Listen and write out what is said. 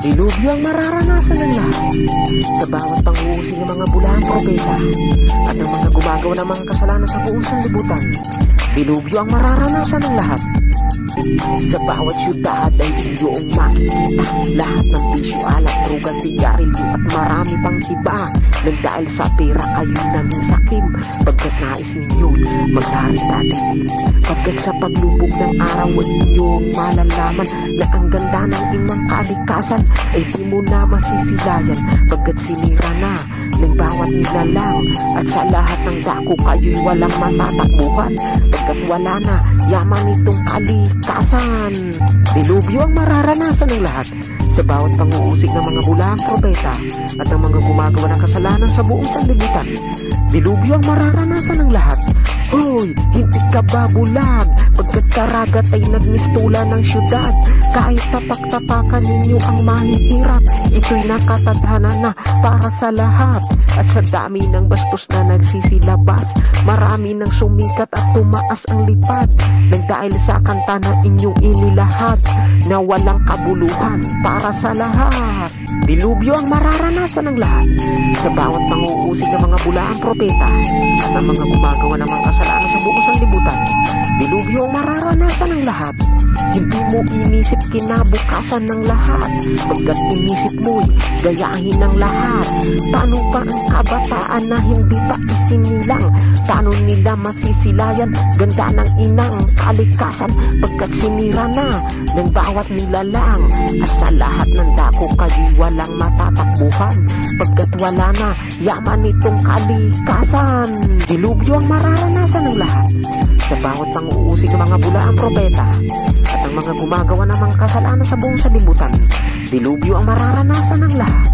Dilubyo ang mararanasan ng lahat sa bawat panghuhusay ng mga bulaang propeta at ng mga gumagawa ng mga kasalanan sa buong sanlibutan. Dilubyo ang mararanasan ng lahat. Sa bawat syudad ay inyong makikita lahat ng bisyo, alak, druga, sigarilyo at marami pang iba. Nang dahil sa pera kayo naging sakim, pagkat nais ninyo maghari sa dilim. Pagkat sa paglubog ng araw ay inyong malalaman na ang ganda ng inang kalikasan ay di mo na masisilayan. Pagkat sinira na ng bawat nilalang at sa lahat ng dako kayo'y walang matatakbuhan. Pagkat wala na yaman itong kalikasan. Dilubyo ang mararanasan ng lahat sa bawat panguusig ng mga bulaang propeta at ng mga gumagawa ng kasalanan sa buong sanlibutan. Dilubyo ang mararanasan ng lahat. Hoy, hindi ka ba bulag? Pagkat karagat ay nagmistula ng syudad. Kahit tapak-tapakan ninyo ang mahihirap, ito'y nakatadhana na para sa lahat. At sa dami ng bastos na nagsisilabas, marami nang sumikat at tumaas ang lipad. Nang dahil sa kanta na inyong inilahad, na walang kabuluhan para sa lahat. Dilubyo ang mararanasan ng lahat sa bawat panguusig ng mga bulaang propeta at ng mga gumagawa ng mga kasalanan sa buong sanlibutan. Dilubyo ang mararanasan ng lahat. Hindi mo inisip kinabukasan ng lahat, pagkat inisip mo'y gayahin ng lahat. Paano pa ang kabataan na hindi pa isinilang? Paano nila masisilayan ganda ng inang kalikasan, pagkat sinira na ng bawat nilalang? At sa lahat ng dako kayo'y walang matatakbuhan, pagkat wala na yaman itong kalikasan. Dilubyo ang mararanasan ng lahat sa bawat panguusig ng mga bulaang propeta at ang mga gumagawa ng mga kasalanan sa buong sanlibutan. Dilubyo ang mararanasan ng lahat